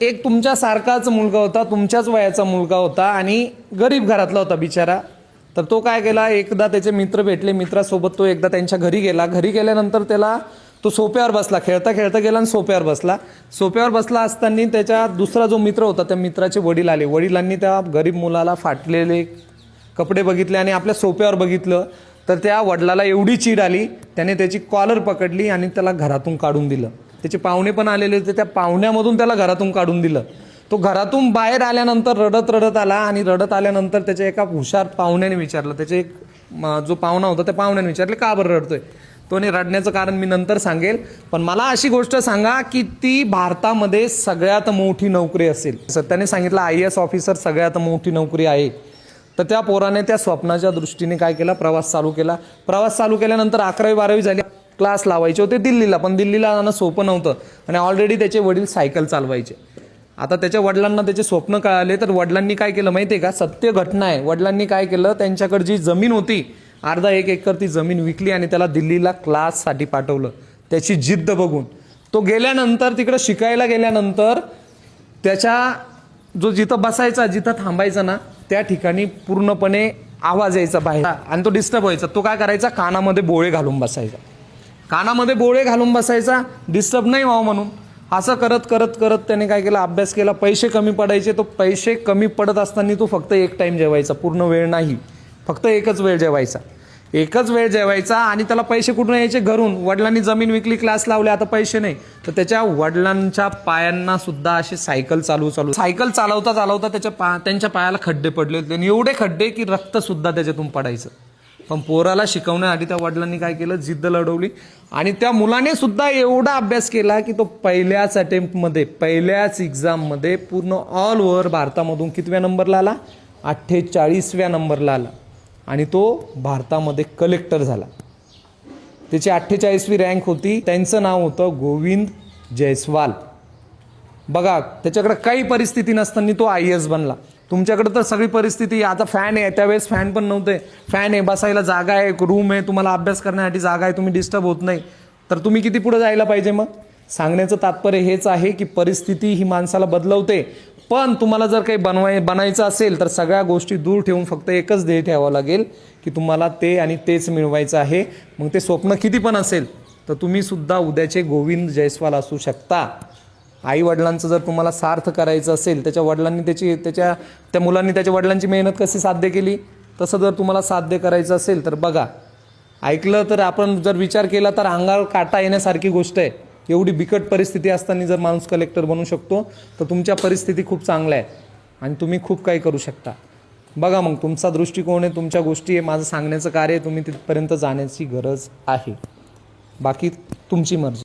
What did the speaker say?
एक तुमच्यासारखाच मुलगा होता, तुमच्याच वयाचा मुलगा होता आणि गरीब घरातला होता बिचारा. तर तो काय केला, एकदा त्याचे मित्र भेटले, मित्रासोबत तो एकदा त्यांच्या घरी गेला. घरी गेल्यानंतर त्याला तो सोप्यावर बसला, खेळता खेळता गेला आणि सोप्यावर बसला. सोप्यावर बसला असताना त्याच्या दुसरा जो मित्र होता त्या मित्राचे वडील आले. वडिलांनी त्या गरीब मुलाला फाटलेले कपडे बघितले आणि आपल्या सोप्यावर बघितलं. तर त्या वडिलाला एवढी चीड आली, त्याने त्याची कॉलर पकडली आणि त्याला घरातून काढून दिलं. त्याचे पाहुणे पण आलेले होते, त्या पाहुण्यामधून त्याला घरातून काढून दिलं. तो घरातून बाहेर आल्यानंतर रडत रडत आला आणि रडत आल्यानंतर त्याच्या एका हुशार पाहुण्याने विचारलं, त्याचे एक जो पाहुणा होता त्या पाहुण्याने विचारले, का बरं रडतोय. तोने रडण्याचं कारण मी नंतर सांगेल, पण मला अशी गोष्ट सांगा की ती भारतामध्ये सगळ्यात मोठी नोकरी असेल. त्याने सांगितलं IAS ऑफिसर सगळ्यात मोठी नोकरी आहे. तर त्या पोराने त्या स्वप्नाच्या दृष्टीने काय केला, प्रवास चालू केला. प्रवास चालू केल्यानंतर 11वी 12वी झाली, क्लास लावायचे होते दिल्लीला, पण दिल्लीला जाणं सोपं नव्हतं आणि ऑलरेडी त्याचे वडील सायकल चालवायचे. आता त्याच्या वडिलांना त्याचे स्वप्न कळाले, तर वडिलांनी काय केलं माहिती आहे का, सत्य घटना आहे. वडिलांनी काय केलं, त्यांच्याकडे जी जमीन होती अर्धा 1 एकर ती जमीन विकली आणि त्याला दिल्लीला क्लाससाठी पाठवलं. त्याची जिद्द बघून तो गेल्यानंतर, तिकडे शिकायला गेल्यानंतर त्याच्या जो जिथं बसायचा, जिथं थांबायचा ना, त्या ठिकाणी पूर्णपणे आवाज यायचा बाहेर आणि तो डिस्टर्ब व्हायचा. तो काय करायचा, कानामध्ये बोळे घालून बसायचा. कानामध्ये बोळे घालून बसायचा, डिस्टर्ब नाही व्हावं म्हणून. असं करत करत करत त्याने काय केलं, अभ्यास केला. पैसे कमी पडायचे, तो पैसे कमी पडत असताना तो फक्त एक टाइम जेवायचा, पूर्ण वेळ नाही, फक्त एकच वेळ जेवायचा. एकच वेळ जेवायचा आणि त्याला पैसे कुठून यायचे, घरून. वडिलांनी जमीन विकली, क्लास लावले, आता पैसे नाही. तर त्याच्या वडिलांच्या पायांना सुद्धा अशी सायकल सायकल चालवता चालवता त्यांच्या पायाला खड्डे पडले होते आणि एवढे खड्डे की रक्त सुद्धा त्याच्यातून पडायचं. पण पोराला शिकवण्यासाठी त्या वडिलांनी काय केलं, जिद्द लढवली आणि त्या मुलाने सुद्धा एवढा अभ्यास केला की तो पहिल्याच अटेम्प्टमध्ये, पहिल्याच एक्झाममध्ये पूर्ण ऑल ओव्हर भारतामधून कितव्या नंबरला आला, 48व्या नंबरला आला आणि तो भारतामध्ये कलेक्टर झाला. त्याची 48वी रँक होती. त्यांचं नाव होतं गोविंद जयस्वाल. बघा, त्याच्याकडे काही परिस्थिती नसताना तो IAS बनला. तुमच्याकडे तर सगळी परिस्थिती, आता फॅन आहे, त्यावेळेस फॅन पण नव्हते. फॅन आहे, बसायला जागा आहे, रूम आहे, तुम्हाला अभ्यास करण्यासाठी जागा आहे, तुम्ही डिस्टर्ब होत नाही, तर तुम्ही किती पुढे जायला पाहिजे. मग सांगण्याचं तात्पर्य हेच आहे की परिस्थिती ही माणसाला बदलवते. पण तुम्हाला जर काही बनायचं असेल तर सगळ्या गोष्टी दूर ठेवून फक्त एकच ध्येय ठेवावं लागेल की तुम्हाला ते आणि तेच मिळवायचं आहे. मग ते स्वप्न किती पण असेल तर तुम्ही सुद्धा उद्याचे गोविंद जयस्वाल असू शकता. आई वडिलांचं जर तुम्हाला सार्थ करायचं असेल, त्या मुलांनी त्याच्या वडिलांची मेहनत कशी साध्य केली, तसं जर तुम्हाला साध्य करायचं असेल तर बघा, ऐकलं तर आपण जर विचार केला तर अंगावर काटा येण्यासारखी गोष्ट आहे. एवढी बिकट परिस्थिती असताना जर माणूस कलेक्टर बनू शकतो तर तुमच्या परिस्थिती खूप चांगल्या आहे आणि तुम्ही खूप काही करू शकता. बघा, मग तुमचा दृष्टिकोन आहे, तुमच्या गोष्टी आहे, माझं सांगण्याचं कार्य आहे, तुम्ही तिथपर्यंत जाण्याची गरज आहे. बाकी तुमची मर्जी.